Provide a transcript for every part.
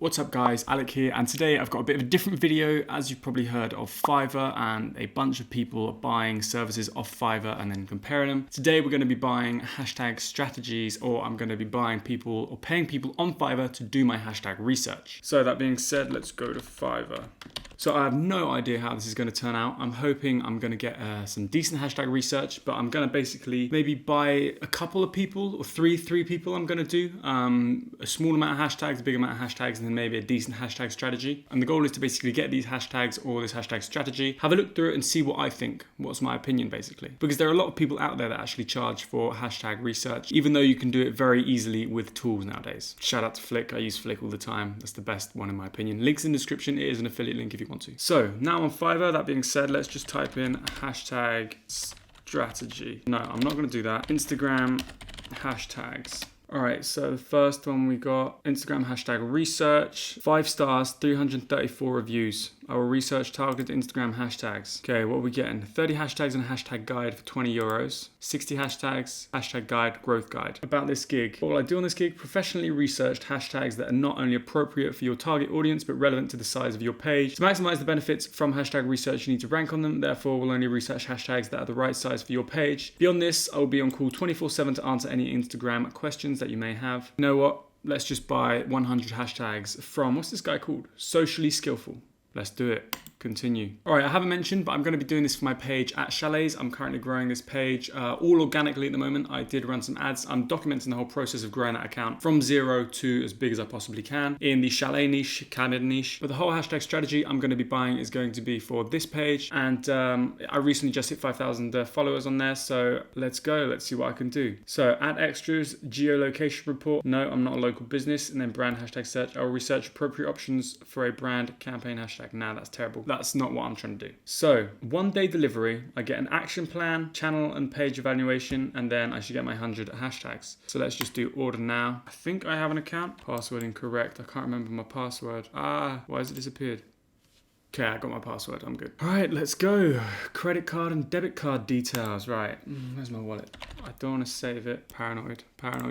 What's up guys, Alec here, and today I've got a bit of a different video. As you've probably heard of Fiverr, and a bunch of people buying services off Fiverr and then comparing them. Today we're going to be buying hashtag strategies, or I'm going to be buying people or paying people on Fiverr to do my hashtag research. So that being said, let's go to Fiverr. So I have no idea how this is going to turn out. I'm hoping I'm going to get some decent hashtag research, but I'm going to basically maybe buy a couple of people or three people I'm going to do. A small amount of hashtags, a big amount of hashtags, and then maybe a decent hashtag strategy. And the goal is to basically get these hashtags or this hashtag strategy, have a look through it and see what I think, what's my opinion basically. Because there are a lot of people out there that actually charge for hashtag research, even though you can do it very easily with tools nowadays. Shout out to Flick, I use Flick all the time. That's the best one in my opinion. Links in the description, it is an affiliate link if you want to. So now on Fiverr, that being said, let's just type in hashtag strategy. No, I'm not gonna do that. Instagram hashtags. All right, so the first one we got Instagram hashtag research, 5 stars, 334 reviews. Our research targeted Instagram hashtags. Okay, what are we getting? 30 hashtags and a hashtag guide for 20 euros. 60 hashtags, hashtag guide, growth guide. About this gig. What will I do on this gig? Professionally researched hashtags that are not only appropriate for your target audience, but relevant to the size of your page. To maximize the benefits from hashtag research, you need to rank on them. Therefore, we'll only research hashtags that are the right size for your page. Beyond this, I will be on call 24/7 to answer any Instagram questions that you may have. You know what? Let's just buy 100 hashtags from, what's this guy called? Socially Skillful. Let's do it. Continue. All right, I haven't mentioned, but I'm going to be doing this for my page at Chalets. I'm currently growing this page all organically at the moment. I did run some ads. I'm documenting the whole process of growing that account from 0 to as big as I possibly can in the chalet niche, cabin niche. But the whole hashtag strategy I'm going to be buying is going to be for this page. And I recently just hit 5,000 followers on there. So let's go. Let's see what I can do. So add extras, geolocation report. No, I'm not a local business. And then brand hashtag search. I'll research appropriate options for a brand campaign hashtag. Nah, that's terrible. That's not what I'm trying to do. So 1 day delivery, I get an action plan, channel and page evaluation, and then I should get my 100 hashtags. So let's just do order now. I think I have an account. Password incorrect. I can't remember my password. Why has it disappeared? Okay, I got my password, I'm good. All right, let's go. Credit card and debit card details. Right, where's my wallet? I don't want to save it. Paranoid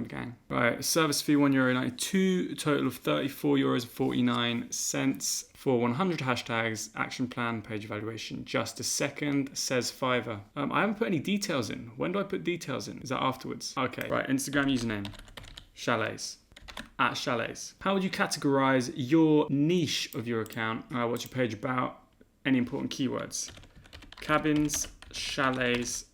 gang. Right, service fee €1.92, total of €34.49 for 100 hashtags, action plan, page evaluation. Just a second, says Fiverr. I haven't put any details in. When do I put details in? Is that afterwards? Okay, right, Instagram username, Chalets. At Chalets. How would you categorize your niche of your account? What's your page about? Any important keywords? Cabins, chalets,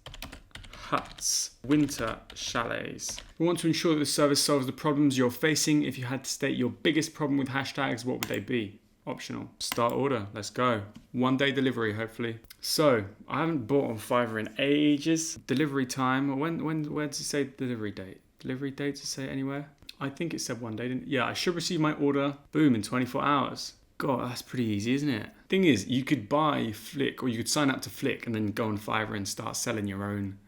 huts, winter chalets. We want to ensure that the service solves the problems you're facing. If you had to state your biggest problem with hashtags, what would they be? Optional. Start order. Let's go. 1 day delivery, hopefully. So I haven't bought on Fiverr in ages. Delivery time. Where does it say delivery date? Delivery date, does it say anywhere? I think it said 1 day, didn't it? Yeah, I should receive my order, boom, in 24 hours. God, that's pretty easy, isn't it? Thing is, you could buy Flick, or you could sign up to Flick and then go on Fiverr and start selling your own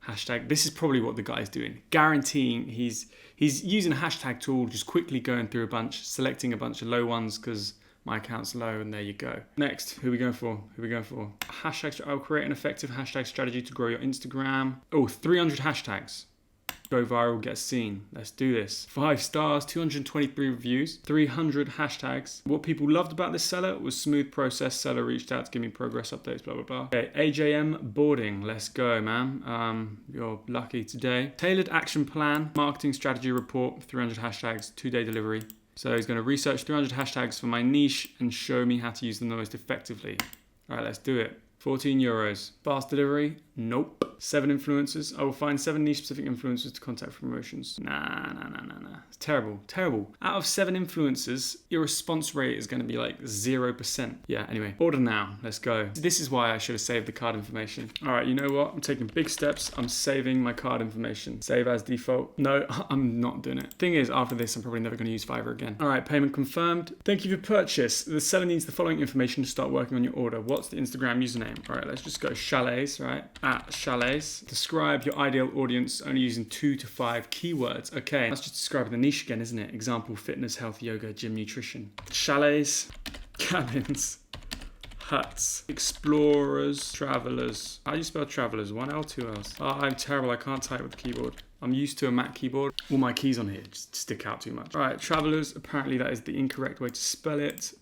hashtag. This is probably what the guy's doing. Guaranteeing he's using a hashtag tool, just quickly going through a bunch, selecting a bunch of low ones because my account's low, and there you go. Next, who are we going for? Hashtag, I'll create an effective hashtag strategy to grow your Instagram. 300 hashtags. Go viral, get seen. Let's do this. 5 stars, 223 reviews, 300 hashtags. What people loved about this seller was smooth process. Seller reached out to give me progress updates, blah, blah, blah. Okay, AJM boarding. Let's go, man. You're lucky today. Tailored action plan, marketing strategy report, 300 hashtags, 2 day delivery. So he's going to research 300 hashtags for my niche and show me how to use them the most effectively. All right, let's do it. 14 euros. Fast delivery? Nope. 7 influencers. I will find 7 niche-specific influencers to contact for promotions. Nah. It's terrible. Out of 7 influencers, your response rate is going to be like 0%. Yeah, anyway. Order now. Let's go. This is why I should have saved the card information. All right, you know what? I'm taking big steps. I'm saving my card information. Save as default. No, I'm not doing it. Thing is, after this, I'm probably never going to use Fiverr again. All right, payment confirmed. Thank you for purchase. The seller needs the following information to start working on your order. What's the Instagram username? All right, let's just go Chalets, right? At Chalets. Describe your ideal audience only using 2 to 5 keywords. Okay, that's just describing the niche again, isn't it? Example, fitness, health, yoga, gym, nutrition. Chalets, cabins, huts, explorers, travelers. How do you spell travelers? 1 L, 2 L's? Oh, I'm terrible. I can't type with the keyboard. I'm used to a Mac keyboard. All my keys on here just stick out too much. All right, travelers, apparently that is the incorrect way to spell it.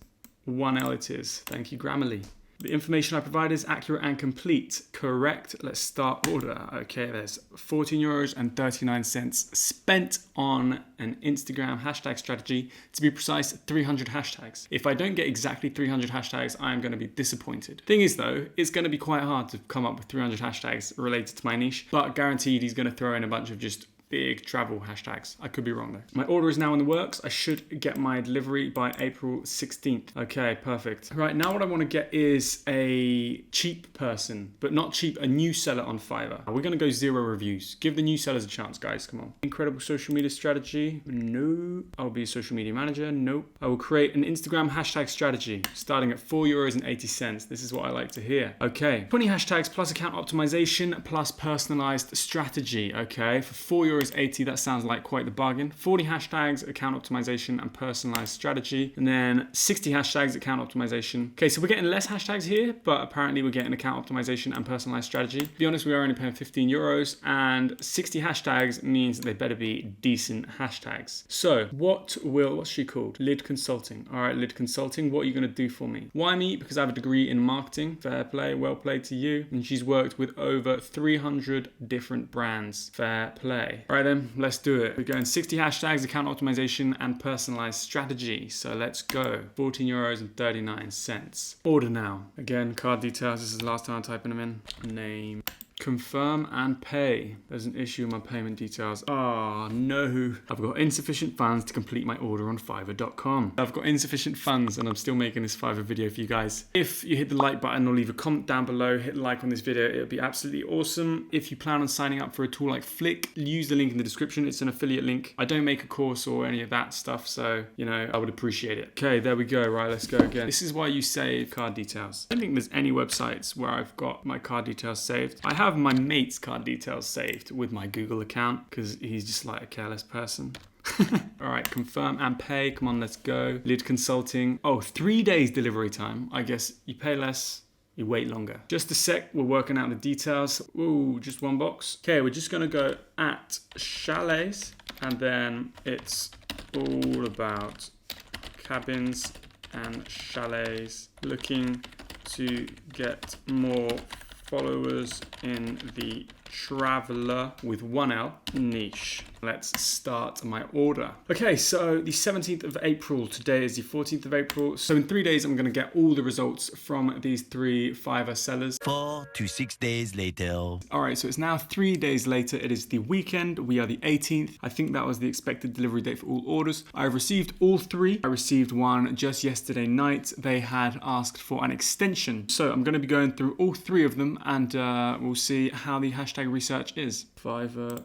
1L it is. Thank you, Grammarly. The information I provide is accurate and complete. Correct. Let's start order. Okay, there's €14.39 spent on an Instagram hashtag strategy. To be precise, 300 hashtags. If I don't get exactly 300 hashtags, I am going to be disappointed. Thing is though, it's going to be quite hard to come up with 300 hashtags related to my niche, but guaranteed he's going to throw in a bunch of just big travel hashtags. I could be wrong though. My order is now in the works. I should get my delivery by April 16th. Okay, perfect. Right, now what I want to get is a cheap person, but not cheap, a new seller on Fiverr. We're going to go 0 reviews. Give the new sellers a chance, guys. Come on. Incredible social media strategy. No. I'll be a social media manager. Nope. I will create an Instagram hashtag strategy starting at €4.80. This is what I like to hear. Okay. 20 hashtags plus account optimization plus personalized strategy. Okay. For €4.80, that sounds like quite the bargain. 40 hashtags, account optimization and personalized strategy. And then 60 hashtags, account optimization. Okay, so we're getting less hashtags here, but apparently we're getting account optimization and personalized strategy. To be honest, we are only paying €15 and 60 hashtags means that they better be decent hashtags. So what's she called? Lid Consulting. All right, Lid Consulting, what are you gonna do for me? Why me? Because I have a degree in marketing. Fair play, well played to you. And she's worked with over 300 different brands. Fair play. All right then, let's do it. We're going 60 hashtags, account optimization and personalized strategy. So let's go. €14.39. Order now. Again, card details. This is the last time I'm typing them in. Name. Confirm and pay. There's an issue with my payment details. Oh no. I've got insufficient funds to complete my order on Fiverr.com. I've got insufficient funds and I'm still making this Fiverr video for you guys. If you hit the like button or leave a comment down below, hit like on this video, it would be absolutely awesome. If you plan on signing up for a tool like Flick, use the link in the description. It's an affiliate link. I don't make a course or any of that stuff, so, you know, I would appreciate it. Okay, there we go. Right, let's go again. This is why you save card details. I don't think there's any websites where I've got my card details saved. I have my mate's card details saved with my Google account because he's just like a careless person. All right, confirm and pay. Come on, let's go. Lid Consulting. Oh, 3 days delivery time. I guess you pay less, you wait longer. Just a sec, we're working out the details. Ooh, just one box. Okay, we're just gonna go at chalets and then it's all about cabins and chalets, looking to get more followers in the traveler with 1L niche. Let's start my order. Okay, so the 17th of April, today is the 14th of April. So in 3 days, I'm gonna get all the results from these 3 Fiverr sellers. 4 to 6 days later. All right, so it's now 3 days later. It is the weekend. We are the 18th. I think that was the expected delivery date for all orders. I've received all 3. I received one just yesterday night. They had asked for an extension. So I'm gonna be going through all 3 of them and we'll see how the hashtag research is. Fiverr.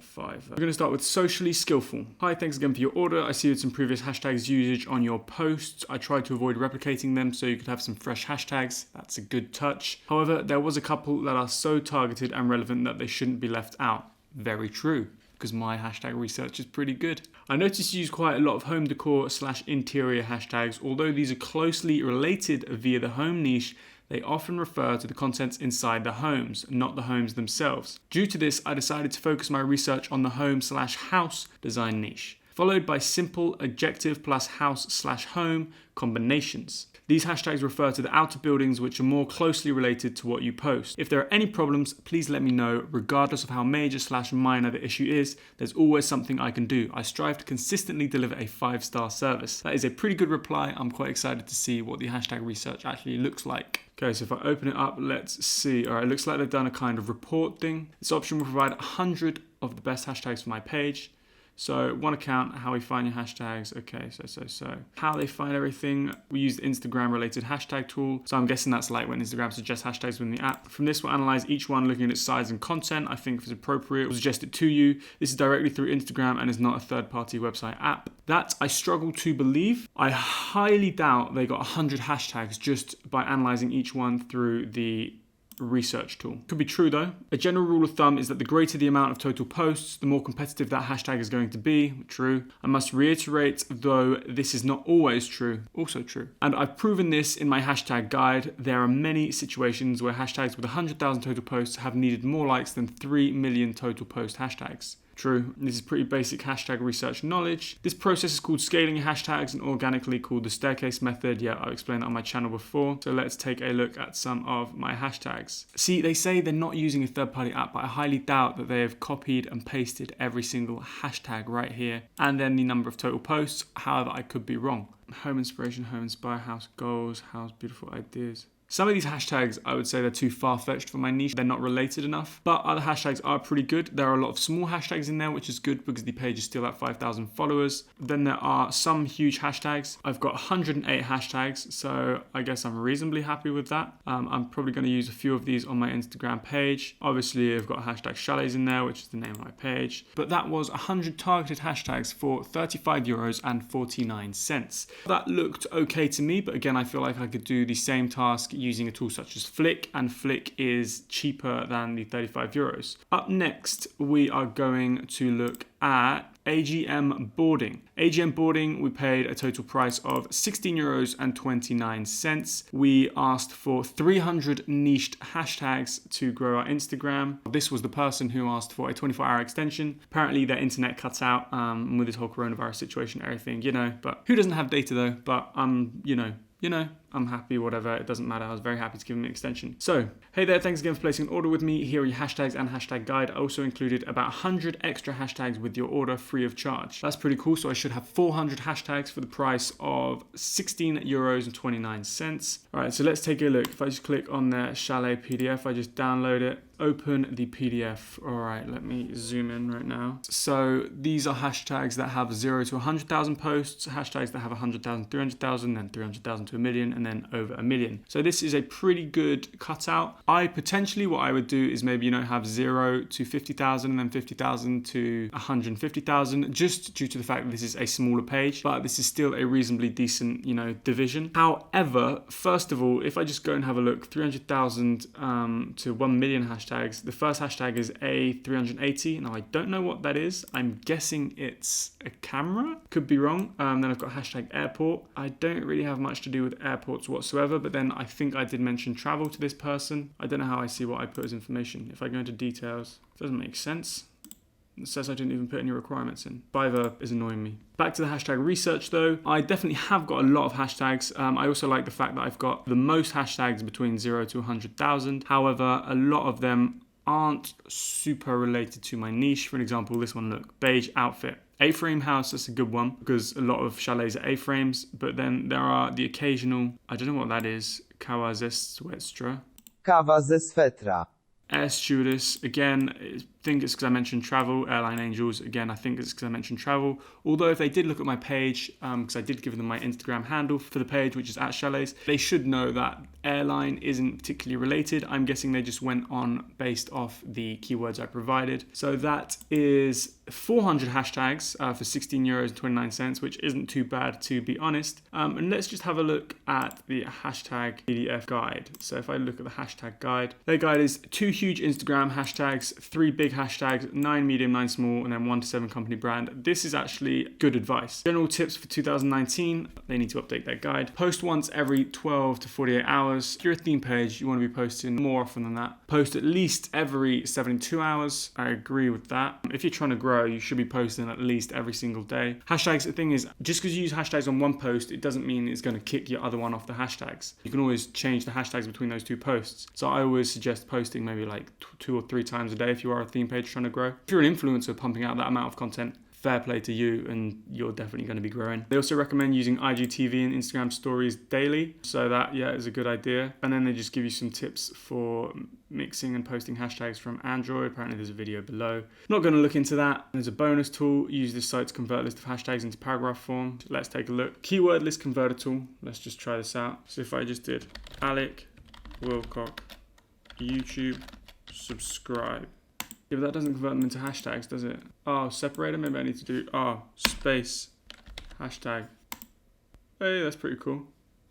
We're gonna start with socially skillful. Hi, thanks again for your order. I see you had some previous hashtags usage on your posts. I tried to avoid replicating them so you could have some fresh hashtags. That's a good touch. However, there was a couple that are so targeted and relevant that they shouldn't be left out. Very true, because my hashtag research is pretty good. I noticed you use quite a lot of home decor / interior hashtags. Although these are closely related via the home niche, they often refer to the contents inside the homes, not the homes themselves. Due to this, I decided to focus my research on the home / house design niche, followed by simple adjective plus house / home combinations. These hashtags refer to the outer buildings which are more closely related to what you post. If there are any problems, please let me know. Regardless of how major / minor the issue is, there's always something I can do. I strive to consistently deliver a 5-star service. That is a pretty good reply. I'm quite excited to see what the hashtag research actually looks like. Okay, so if I open it up, let's see. All right, it looks like they've done a kind of report thing. This option will provide 100 of the best hashtags for my page. So one account, how we find your hashtags. Okay, so how they find everything. We use the Instagram related hashtag tool. So I'm guessing that's like when Instagram suggests hashtags within the app. From this, we'll analyze each one looking at its size and content. I think if it's appropriate, we'll suggest it to you. This is directly through Instagram and is not a third-party website app. That I struggle to believe. I highly doubt they got 100 hashtags just by analyzing each one through the research tool. Could be true though. A general rule of thumb is that the greater the amount of total posts, the more competitive that hashtag is going to be. True. I must reiterate though, this is not always true. Also true. And I've proven this in my hashtag guide. There are many situations where hashtags with 100,000 total posts have needed more likes than 3 million total post hashtags. True. This is pretty basic hashtag research knowledge. This process is called scaling your hashtags and organically called the staircase method. Yeah, I've explained that on my channel before. So let's take a look at some of my hashtags. See, they say they're not using a third-party app, but I highly doubt that they have copied and pasted every single hashtag right here and then the number of total posts. However, I could be wrong. Home inspiration, home inspire, house goals, house beautiful ideas. Some of these hashtags, I would say they're too far-fetched for my niche. They're not related enough, but other hashtags are pretty good. There are a lot of small hashtags in there, which is good because the page is still at 5,000 followers. Then there are some huge hashtags. I've got 108 hashtags, so I guess I'm reasonably happy with that. I'm probably going to use a few of these on my Instagram page. Obviously, I've got hashtag chalets in there, which is the name of my page. But that was 100 targeted hashtags for €35.49. That looked okay to me, but again, I feel like I could do the same task using a tool such as Flick, and Flick is cheaper than the €35. Up next, we are going to look at AGM boarding. AGM boarding, we paid a total price of €16.29. We asked for 300 niched hashtags to grow our Instagram. This was the person who asked for a 24-hour extension. Apparently their internet cut out with this whole coronavirus situation and everything, but who doesn't have data though? But I'm happy, whatever, it doesn't matter. I was very happy to give him an extension. So, hey there, thanks again for placing an order with me. Here are your hashtags and hashtag guide. I also included about 100 extra hashtags with your order free of charge. That's pretty cool. So I should have 400 hashtags for the price of €16.29. All right, so let's take a look. If I just click on the Chalet PDF, I just download it. Open the PDF. All right, let me zoom in right now. So these are hashtags that have 0 to 100,000 posts, hashtags that have 100,000, 300,000, then 300,000 to a million, and then over a million. So this is a pretty good cutout. What I would do is maybe, have 0 to 50,000 and then 50,000 to 150,000, just due to the fact that this is a smaller page, but this is still a reasonably decent, division. However, first of all, if I just go and have a look, 300,000 to 1 million hashtags, the first hashtag is A380. Now, I don't know what that is. I'm guessing it's a camera. Could be wrong. Then I've got hashtag airport. I don't really have much to do with airports whatsoever, but then I think I did mention travel to this person. I don't know how I see what I put as information. If I go into details, it doesn't make sense. It says I didn't even put any requirements in. Fiverr is annoying me. Back to the hashtag research though. I definitely have got a lot of hashtags. I also like the fact that I've got the most hashtags between 0 to 100,000. However, a lot of them aren't super related to my niche. For example, this one, look, beige outfit. A-frame house, that's a good one because a lot of chalets are A-frames, but then there are the occasional, I don't know what that is, kawa ze swetra. Kawa ze swetra. Air stewardess, again, I think it's because I mentioned travel. Airline angels, again, I think it's because I mentioned travel. Although if they did look at my page, because I did give them my Instagram handle for the page, which is @chalets, they should know that airline isn't particularly related. I'm guessing they just went on based off the keywords I provided. So that is 400 hashtags for €16.29, which isn't too bad to be honest. And let's just have a look at the hashtag PDF guide. So if I look at the hashtag guide, their guide is 2 huge Instagram hashtags, 3 big hashtags, 9 medium, 9 small, and then 1 to 7 company brand. This is actually good advice. General tips for 2019, they need to update their guide. Post once every 12 to 48 hours. If you're a theme page, you want to be posting more often than that. Post at least every 72 hours. I agree with that. If you're trying to grow, you should be posting at least every single day. Hashtags, the thing is, just because you use hashtags on one post, it doesn't mean it's going to kick your other one off the hashtags. You can always change the hashtags between those 2 posts. So I always suggest posting maybe like 2 or 3 times a day if you are a theme page trying to grow. If you're an influencer pumping out that amount of content, fair play to you, and you're definitely going to be growing. They also recommend using IGTV and Instagram stories daily. So that, is a good idea. And then they just give you some tips for mixing and posting hashtags from Android. Apparently there's a video below. Not going to look into that. There's a bonus tool. Use this site to convert a list of hashtags into paragraph form. Let's take a look. Keyword list converter tool. Let's just try this out. So if I just did Alec Wilcock, YouTube, subscribe. Yeah, but that doesn't convert them into hashtags, does it? Oh, separator, maybe I need to do, space, hashtag. Hey, that's pretty cool.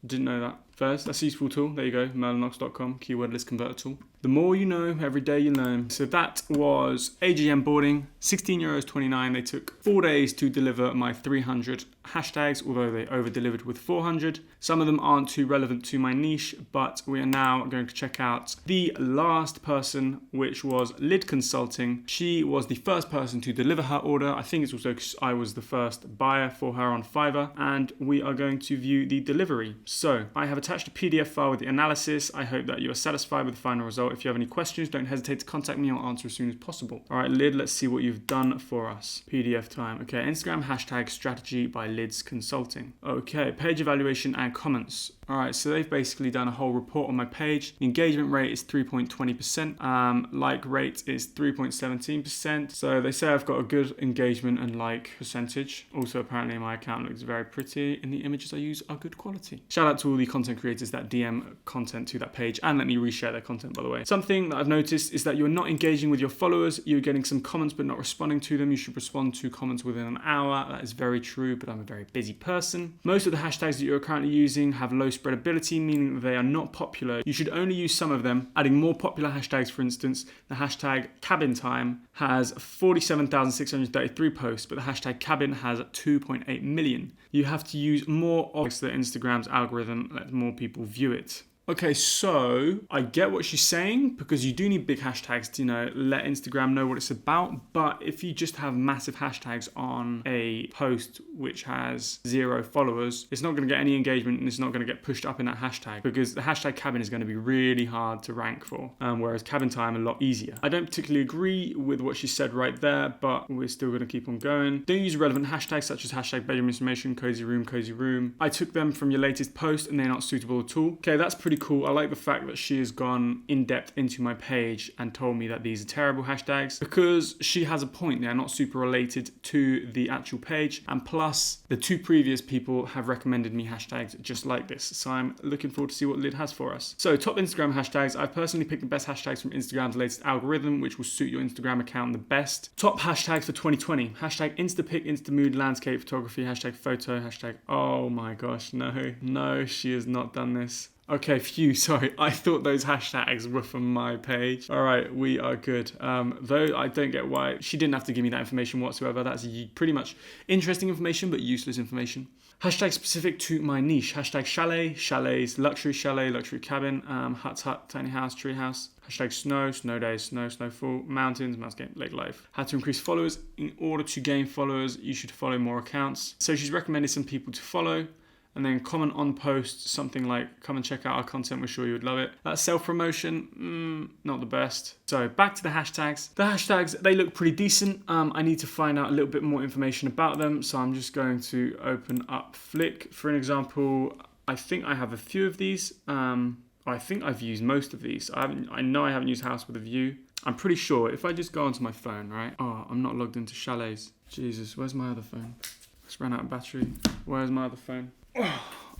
Didn't know that. First, that's a useful tool. There you go, merlinox.com, keyword list converter tool. The more you know, every day you learn. So that was AGM boarding, €16.29. They took 4 days to deliver my 300 hashtags, although they over-delivered with 400. Some of them aren't too relevant to my niche, but we are now going to check out the last person, which was Lid Consulting. She was the first person to deliver her order. I think it's also because I was the first buyer for her on Fiverr, and we are going to view the delivery. So I have attached a PDF file with the analysis. I hope that you are satisfied with the final result. If you have any questions, don't hesitate to contact me. I'll answer as soon as possible. All right, Lid, let's see what you've done for us. PDF time. Okay, Instagram hashtag strategy by Lids Consulting. Okay, page evaluation and comments. All right, so they've basically done a whole report on my page. The engagement rate is 3.20%. Like rate is 3.17%. So they say I've got a good engagement and like percentage. Also, apparently my account looks very pretty and the images I use are good quality. Shout out to all the content creators that DM content to that page and let me reshare their content, by the way. Something that I've noticed is that you're not engaging with your followers. You're getting some comments but not responding to them. You should respond to comments within an hour. That is very true, but I'm a very busy person. Most of the hashtags that you're currently using have low spreadability, meaning that they are not popular. You should only use some of them. Adding more popular hashtags, for instance, the hashtag cabin time has 47,633 posts, but the hashtag cabin has 2.8 million. You have to use more of so that Instagram's algorithm lets more people view it. Okay, so I get what she's saying because you do need big hashtags to, let Instagram know what it's about. But if you just have massive hashtags on a post which has 0 followers, it's not going to get any engagement and it's not going to get pushed up in that hashtag because the hashtag cabin is going to be really hard to rank for, whereas cabin time a lot easier. I don't particularly agree with what she said right there, but we're still going to keep on going. Don't use relevant hashtags such as hashtag bedroom information, cozy room. I took them from your latest post and they're not suitable at all. Okay, that's pretty cool. I like the fact that she has gone in depth into my page and told me that these are terrible hashtags because she has a point. They're not super related to the actual page, and plus the 2 previous people have recommended me hashtags just like this, so I'm looking forward to see what Lid has for us. So top Instagram hashtags. I've personally picked the best hashtags from Instagram's latest algorithm, which will suit your Instagram account the best. Top hashtags for 2020. Hashtag Instapic, Instamood, landscape photography, hashtag photo, hashtag oh my gosh, no, she has not done this. Okay, phew, sorry. I thought those hashtags were from my page. All right, we are good. Though I don't get why she didn't have to give me that information whatsoever. That's pretty much interesting information, but useless information. Hashtag specific to my niche. Hashtag chalet, chalets, luxury chalet, luxury cabin, hut, tiny house, tree house. Hashtag snow days, snowfall, mountains, mountain, lake life. How to increase followers. In order to gain followers, you should follow more accounts. So she's recommended some people to follow. And then comment on posts, something like, come and check out our content, we're sure you would love it. That's self-promotion, not the best. So back to the hashtags. The hashtags, they look pretty decent. I need to find out a little bit more information about them. So I'm just going to open up Flick. For an example, I think I have a few of these. I think I've used most of these. I know I haven't used House with a View. I'm pretty sure if I just go onto my phone, right? Oh, I'm not logged into Chalets. Jesus, where's my other phone? It's ran out of battery. Where's my other phone?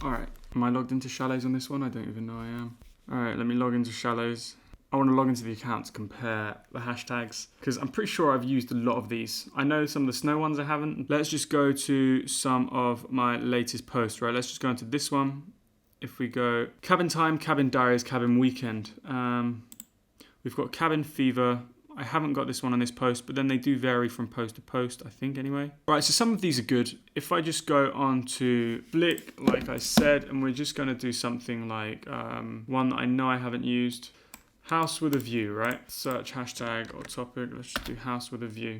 Alright, am I logged into Chalets on this one? I don't even know I am. Alright, let me log into Chalets. I want to log into the account to compare the hashtags because I'm pretty sure I've used a lot of these. I know some of the snow ones I haven't. Let's just go to some of my latest posts, right? Let's just go into this one. If we go cabin time, cabin diaries, cabin weekend. We've got cabin fever. I haven't got this one on this post, but then they do vary from post to post, I think anyway. Right, so some of these are good. If I just go on to Flick, like I said, and we're just going to do something like one that I know I haven't used. House with a view, right? Search hashtag or topic. Let's just do house with a view.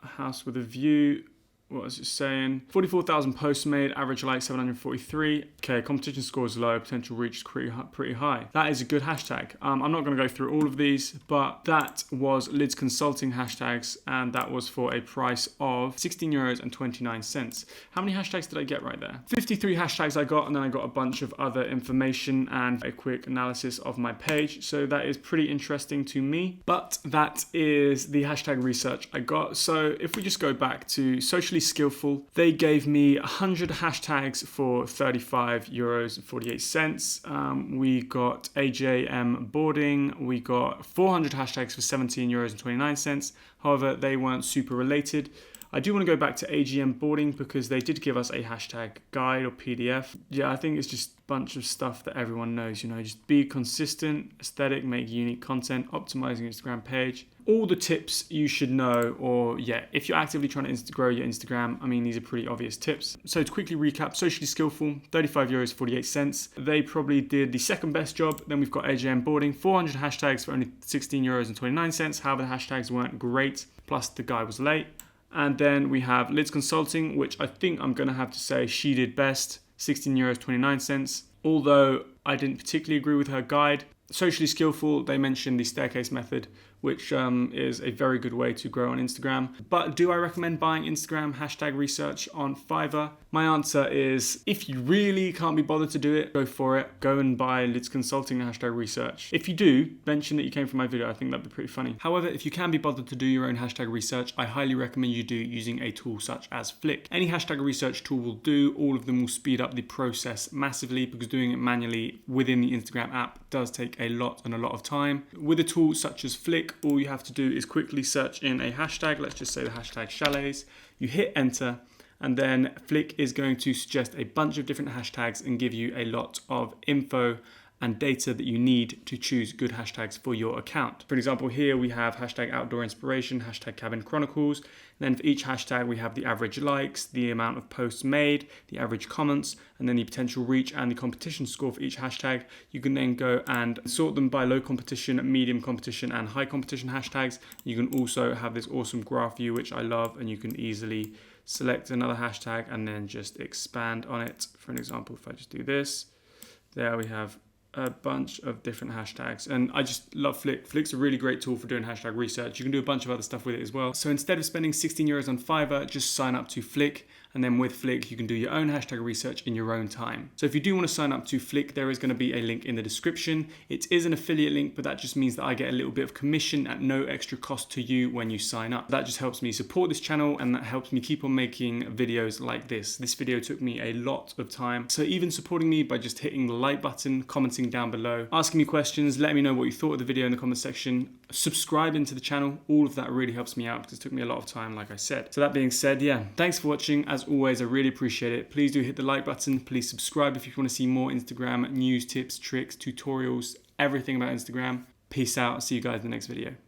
House with a view. What is it saying? 44,000 posts made, average like 743. Okay, competition score is low, potential reach is pretty high. That is a good hashtag. I'm not going to go through all of these, but that was Lids Consulting hashtags, and that was for a price of €16.29. How many hashtags did I get right there? 53 hashtags I got, and then I got a bunch of other information and a quick analysis of my page. So that is pretty interesting to me, but that is the hashtag research I got. So if we just go back to Socially Skillful, they gave me 100 hashtags for €35.48. We got AJM boarding. We got 400 hashtags for €17.29. However, they weren't super related. I do want to go back to AGM boarding because they did give us a hashtag guide or PDF. Yeah, I think it's just a bunch of stuff that everyone knows, just be consistent, aesthetic, make unique content, optimizing your Instagram page. All the tips you should know, or if you're actively trying to grow your Instagram, I mean, these are pretty obvious tips. So to quickly recap, Socially Skillful, €35.48. They probably did the second best job. Then we've got AGM boarding, 400 hashtags for only €16.29. However, the hashtags weren't great, plus the guy was late. And then we have Lids Consulting, which I think I'm going to have to say she did best, €16.29. Although I didn't particularly agree with her guide. Socially Skillful, they mentioned the staircase method, which is a very good way to grow on Instagram. But do I recommend buying Instagram hashtag research on Fiverr? My answer is, if you really can't be bothered to do it, go for it. Go and buy Lids Consulting hashtag research. If you do, mention that you came from my video. I think that'd be pretty funny. However, if you can be bothered to do your own hashtag research, I highly recommend you do using a tool such as Flick. Any hashtag research tool will do. All of them will speed up the process massively because doing it manually within the Instagram app does take a lot of time. With a tool such as Flick, all you have to do is quickly search in a hashtag. Let's just say the hashtag chalets. You hit enter, and then Flick is going to suggest a bunch of different hashtags and give you a lot of info and data that you need to choose good hashtags for your account. For example, here we have hashtag outdoor inspiration, hashtag cabin chronicles. Then for each hashtag, we have the average likes, the amount of posts made, the average comments, and then the potential reach and the competition score for each hashtag. You can then go and sort them by low competition, medium competition, and high competition hashtags. You can also have this awesome graph view, which I love, and you can easily select another hashtag and then just expand on it. For an example, if I just do this, there we have a bunch of different hashtags, and I just love Flick. Flick's a really great tool for doing hashtag research. You can do a bunch of other stuff with it as well. So instead of spending €16 on Fiverr, just sign up to Flick, and then with Flick you can do your own hashtag research in your own time. So if you do want to sign up to Flick, there is going to be a link in the description. It is an affiliate link, but that just means that I get a little bit of commission at no extra cost to you when you sign up. That just helps me support this channel, and that helps me keep on making videos like this. This video took me a lot of time, so even supporting me by just hitting the like button, commenting down below, asking me questions, letting me know what you thought of the video in the comment section, subscribing to the channel, all of that really helps me out because it took me a lot of time, like I said. So that being said, thanks for watching. As always, I really appreciate it. Please do hit the like button. Please subscribe if you want to see more Instagram news, tips, tricks, tutorials, everything about Instagram. Peace out. I'll see you guys in the next video.